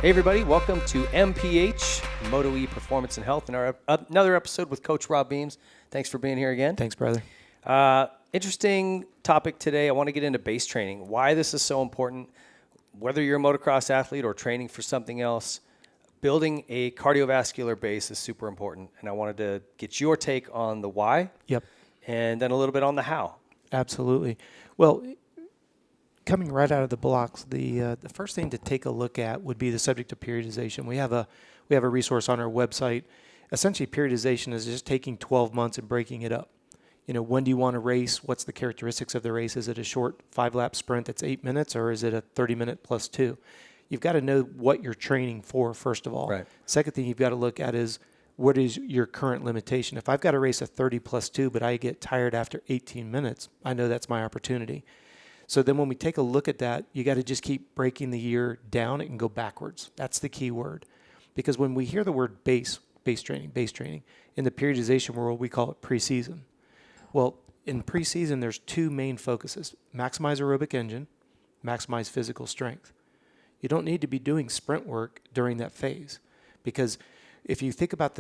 Hey everybody, welcome to MPH, Motoe Performance and Health, and our another episode with Coach Robb Beams. Thanks for being here again. Thanks, brother. Interesting topic today. I want to get into base training, why this is so important, whether you're a motocross athlete or training for something else. Building a cardiovascular base is super important, and I wanted to get your take on the why. Yep. And then a little bit on the how. Absolutely. Well, coming right out of the blocks, the first thing to take a look at would be the subject of periodization. We have a resource on our website. Essentially, periodization is just taking 12 months and breaking it up. You know, when do you want to race? What's the characteristics of the race? Is it a short 5-lap sprint that's 8 minutes, or is it a 30-minute plus 2? You've got to know what you're training for, first of all. Right. Second thing you've got to look at is what is your current limitation. If I've got to race a 30 plus 2, but I get tired after 18 minutes, I know that's my opportunity. So then when we take a look at that, you got to just keep breaking the year down and go backwards. That's the key word. Because when we hear the word base training, in the periodization world, we call it preseason. Well, in preseason, there's two main focuses: maximize aerobic engine, maximize physical strength. You don't need to be doing sprint work during that phase, because if you think about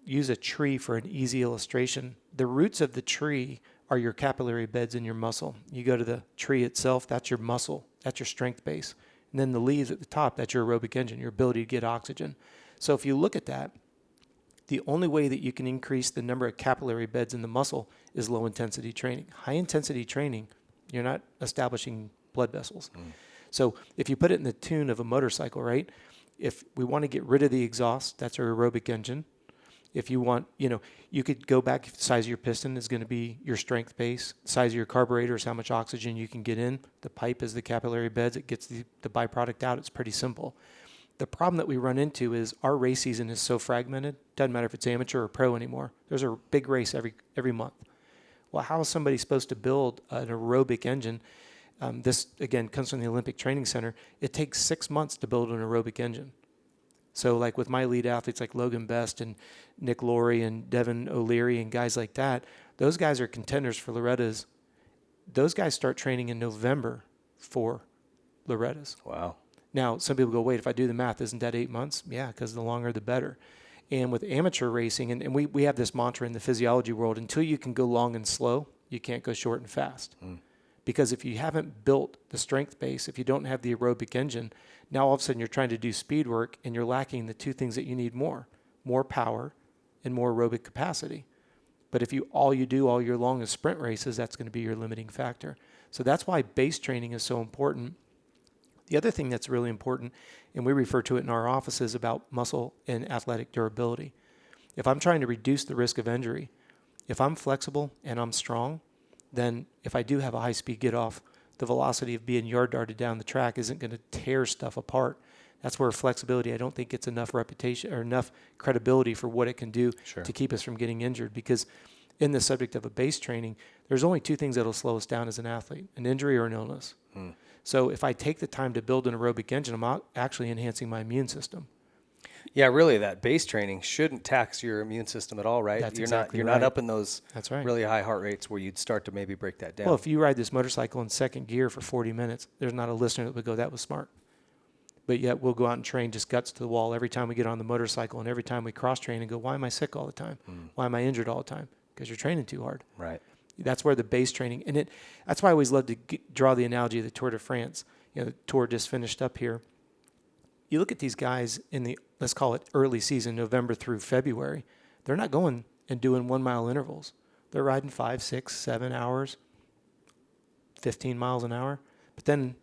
use a tree for an easy illustration, the roots of the tree are your capillary beds in your muscle. You go to the tree itself, that's your muscle, that's your strength base. And then the leaves at the top, that's your aerobic engine, your ability to get oxygen. So if you look at that, the only way that you can increase the number of capillary beds in the muscle is low intensity training. High intensity training, you're not establishing blood vessels. So if you put it in the tune of a motorcycle, right? If we want to get rid of the exhaust, that's our aerobic engine. If you want, you could go back, the size of your piston is going to be your strength base. The size of your carburetor is how much oxygen you can get in. The pipe is the capillary beds. It gets the byproduct out. It's pretty simple. The problem that we run into is our race season is so fragmented. Doesn't matter if it's amateur or pro anymore. There's a big race every month. Well, how is somebody supposed to build an aerobic engine? This, again, comes from the Olympic Training Center. It takes 6 months to build an aerobic engine. So like with my elite athletes like Logan Best and Nick Laurie and Devin O'Leary and guys like that, those guys are contenders for Loretta's. Those guys start training in November for Loretta's. Wow. Now, some people go, wait, if I do the math, isn't that 8 months? Yeah, because the longer the better. And with amateur racing, and we have this mantra in the physiology world, until you can go long and slow, you can't go short and fast. Because if you haven't built the strength base, if you don't have the aerobic engine, now all of a sudden you're trying to do speed work and you're lacking the two things that you need more power and more aerobic capacity. But if all you do all year long is sprint races, that's going to be your limiting factor. So that's why base training is so important. The other thing that's really important, and we refer to it in our offices, about muscle and athletic durability. If I'm trying to reduce the risk of injury, if I'm flexible and I'm strong, then if I do have a high-speed get-off, the velocity of being yard darted down the track isn't going to tear stuff apart. That's where flexibility, I don't think, gets enough reputation or enough credibility for what it can do to keep us from getting injured. Because in the subject of a base training, there's only two things that will slow us down as an athlete: an injury or an illness. So if I take the time to build an aerobic engine, I'm actually enhancing my immune system. Yeah, really, that base training shouldn't tax your immune system at all, right? That's You're not up in those right. really high heart rates where you'd start to maybe break that down. Well, if you ride this motorcycle in second gear for 40 minutes, there's not a listener that would go, that was smart. But yet we'll go out and train just guts to the wall every time we get on the motorcycle, and every time we cross-train and go, why am I sick all the time? Why am I injured all the time? Because you're training too hard. Right. That's where the base training, and that's why I always love to draw the analogy of the Tour de France. The Tour just finished up here. You look at these guys in the, let's call it early season, November through February, they're not going and doing 1 mile intervals. They're riding 5, 6, 7 hours, 15 miles an hour. But then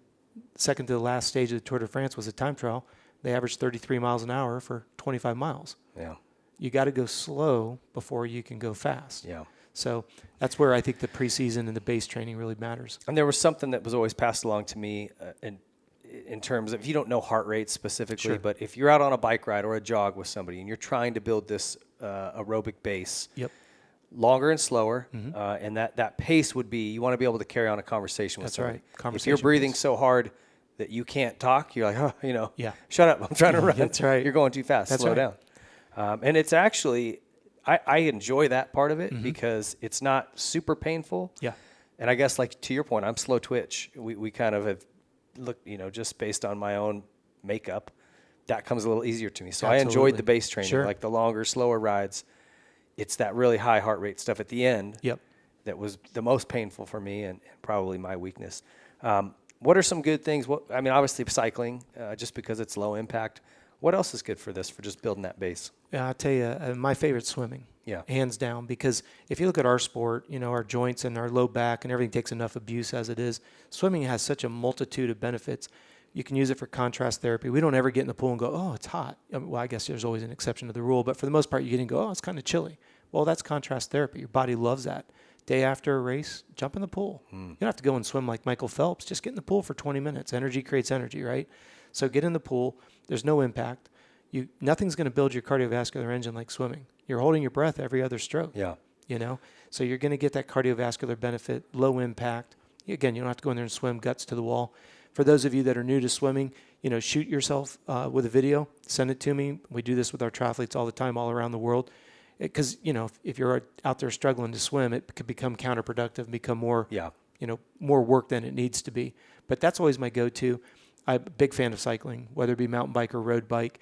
second to the last stage of the Tour de France was a time trial. They averaged 33 miles an hour for 25 miles. Yeah. You got to go slow before you can go fast. Yeah. So that's where I think the preseason and the base training really matters. And there was something that was always passed along to me in terms of, you don't know heart rate specifically, but if you're out on a bike ride or a jog with somebody and you're trying to build this aerobic base, longer and slower, and that pace would be, you want to be able to carry on a conversation with somebody. That's right. If you're breathing so hard that you can't talk, you're like, shut up, I'm trying to run. That's right. You're going too fast, slow down. And it's actually, I enjoy that part of it because it's not super painful. Yeah. And I guess, like, to your point, I'm slow twitch. We kind of have looked, just based on my own makeup, that comes a little easier to me. So Absolutely. I enjoyed the base training, Sure. like the longer, slower rides. It's that really high heart rate stuff at the end that was the most painful for me and probably my weakness. What are some good things? I mean, obviously cycling, just because it's low impact. What else is good for this, for just building that base? Yeah, I'll tell you, my favorite swimming. Yeah. Hands down, because if you look at our sport, our joints and our low back and everything takes enough abuse as it is. Swimming has such a multitude of benefits. You can use it for contrast therapy. We don't ever get in the pool and go, oh, it's hot. Well, I guess there's always an exception to the rule, but for the most part, you get in and go, oh, it's kind of chilly. Well, that's contrast therapy. Your body loves that. Day after a race, jump in the pool. You don't have to go and swim like Michael Phelps. Just get in the pool for 20 minutes. Energy creates energy, right? So get in the pool. There's no impact. Nothing's going to build your cardiovascular engine like swimming. You're holding your breath every other stroke. Yeah. So you're going to get that cardiovascular benefit, low impact. Again, you don't have to go in there and swim guts to the wall. For those of you that are new to swimming, shoot yourself with a video, send it to me. We do this with our triathletes all the time, all around the world. Because, if you're out there struggling to swim, it could become counterproductive and become more, more work than it needs to be. But that's always my go-to. I'm a big fan of cycling, whether it be mountain bike or road bike.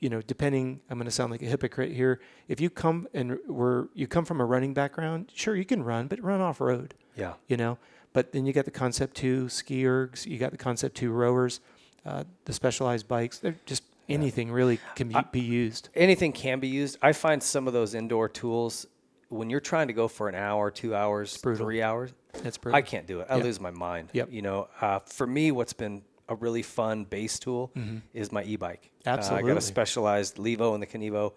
Depending, I'm going to sound like a hypocrite here. If you come from a running background, sure, you can run, but run off road. Yeah. But then you got the Concept 2 ski ergs, you got the Concept 2 rowers, the specialized bikes. They're just anything really can be used. Anything can be used. I find some of those indoor tools, when you're trying to go for an hour, 2 hours, 3 hours, it's brutal. I can't do it. I lose my mind. Yep. For me, what's been a really fun base tool is my e-bike. Absolutely. I got a specialized Levo and the Kenevo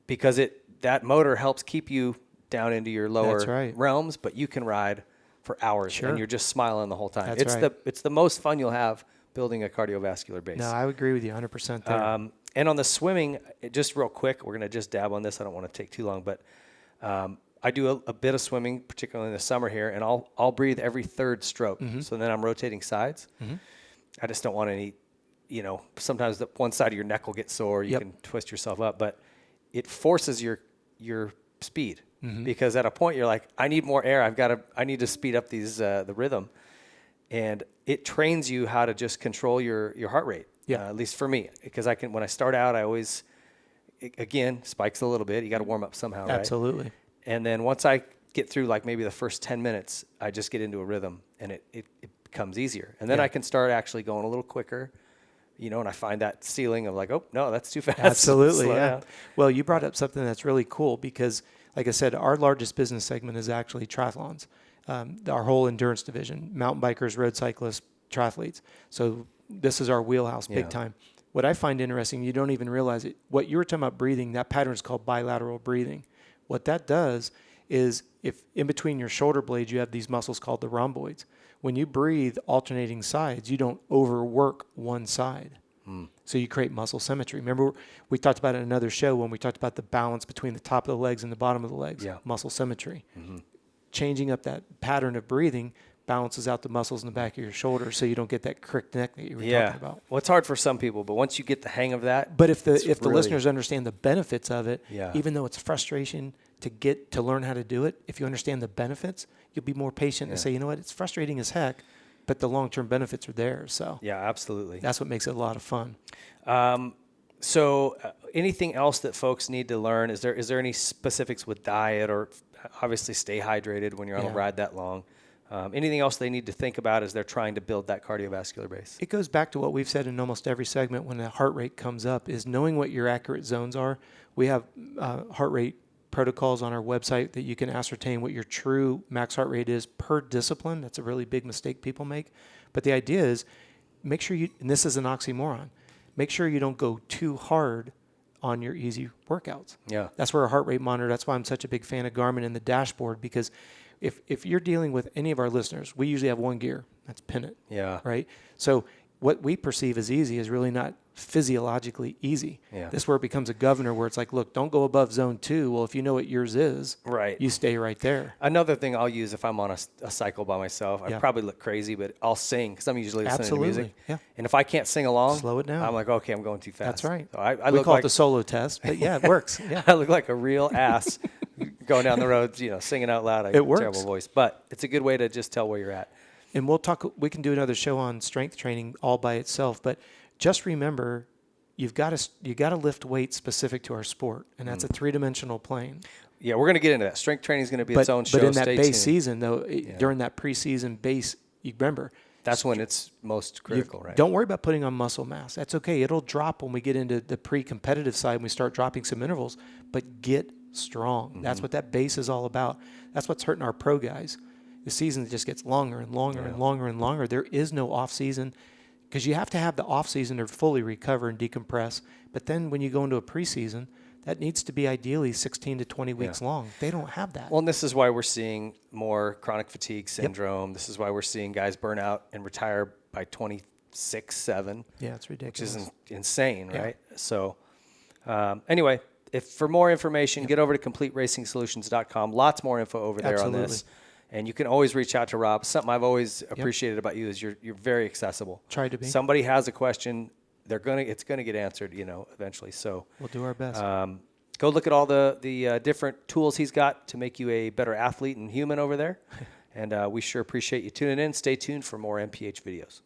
because that motor helps keep you down into your lower realms, but you can ride for hours and you're just smiling the whole time. It's the most fun you'll have building a cardiovascular base. No, I would agree with you 100% there. And on the swimming, just real quick, we're going to just dab on this. I don't want to take too long, but I do a bit of swimming, particularly in the summer here, and I'll breathe every third stroke. So then I'm rotating sides. I just don't want any, sometimes the one side of your neck will get sore. You can twist yourself up, but it forces your speed because at a point you're like, I need more air. I need to speed up the rhythm. And it trains you how to just control your heart rate. At least for me, because when I start out, I always, again, spikes a little bit. You got to warm up somehow, right? Absolutely. And then once I get through like maybe the first 10 minutes, I just get into a rhythm and it becomes easier. And then I can start actually going a little quicker, and I find that ceiling of like, oh, no, that's too fast. Absolutely, yeah. Well, you brought up something that's really cool because, like I said, our largest business segment is actually triathlons. Our whole endurance division, mountain bikers, road cyclists, triathletes. So this is our wheelhouse big time. What I find interesting, you don't even realize it. What you were talking about breathing, that pattern is called bilateral breathing. What that does is if in between your shoulder blades, you have these muscles called the rhomboids. When you breathe alternating sides, you don't overwork one side. So you create muscle symmetry. Remember, we talked about it in another show when we talked about the balance between the top of the legs and the bottom of the legs, muscle symmetry. Changing up that pattern of breathing balances out the muscles in the back of your shoulder so you don't get that cricked neck that you were talking about. Well, it's hard for some people, but once you get the hang of that. But if the listeners understand the benefits of it, even though it's frustration to learn how to do it, if you understand the benefits, you'll be more patient and say, you know what, it's frustrating as heck, but the long-term benefits are there. So yeah, absolutely. That's what makes it a lot of fun. So anything else that folks need to learn? Is there any specifics with diet or obviously stay hydrated when you're on a ride that long? Anything else they need to think about as they're trying to build that cardiovascular base? It goes back to what we've said in almost every segment when the heart rate comes up is knowing what your accurate zones are. We have heart rate protocols on our website that you can ascertain what your true max heart rate is per discipline. That's a really big mistake people make. But the idea is make sure and this is an oxymoron, make sure you don't go too hard on your easy workouts. Yeah. That's where a heart rate monitor, that's why I'm such a big fan of Garmin and the dashboard, because if you're dealing with any of our listeners, we usually have one gear. That's pin it. Yeah. Right? So what we perceive as easy is really not physiologically easy. Yeah. This is where it becomes a governor where it's like, look, don't go above zone 2. Well, if you know what yours is, you stay right there. Another thing I'll use if I'm on a cycle by myself, I probably look crazy, but I'll sing because I'm usually listening to music. Yeah. And if I can't sing along, slow it down. I'm like, okay, I'm going too fast. That's right. So we call it the solo test, but yeah, it works. Yeah. I look like a real ass going down the road, singing out loud. I have a terrible voice, but it's a good way to just tell where you're at. And we can do another show on strength training all by itself, but just remember, you got to lift weights specific to our sport, and that's a 3-dimensional plane. Yeah, we're going to get into that. Strength training is going to be its own show. But in that Stay base tuned. season, though, during that preseason base, you remember, that's when it's most critical, right? Don't worry about putting on muscle mass. That's okay. It'll drop when we get into the pre-competitive side and we start dropping some intervals, but get strong. That's what that base is all about. That's what's hurting our pro guys. The season just gets longer and longer and longer and longer. There is no off season because you have to have the off season to fully recover and decompress. But then when you go into a preseason, that needs to be ideally 16 to 20 weeks long. They don't have that. Well, and this is why we're seeing more chronic fatigue syndrome. This is why we're seeing guys burn out and retire by 26, 7. Yeah, it's ridiculous. Which is insane, right? So anyway, if for more information, get over to CompleteRacingSolutions.com. Lots more info over there on this. And you can always reach out to Robb. Something I've always appreciated about you is you're very accessible. Try to be. Somebody has a question, it's gonna get answered, eventually. So we'll do our best. Go look at all the different tools he's got to make you a better athlete and human over there. And we sure appreciate you tuning in. Stay tuned for more MPH videos.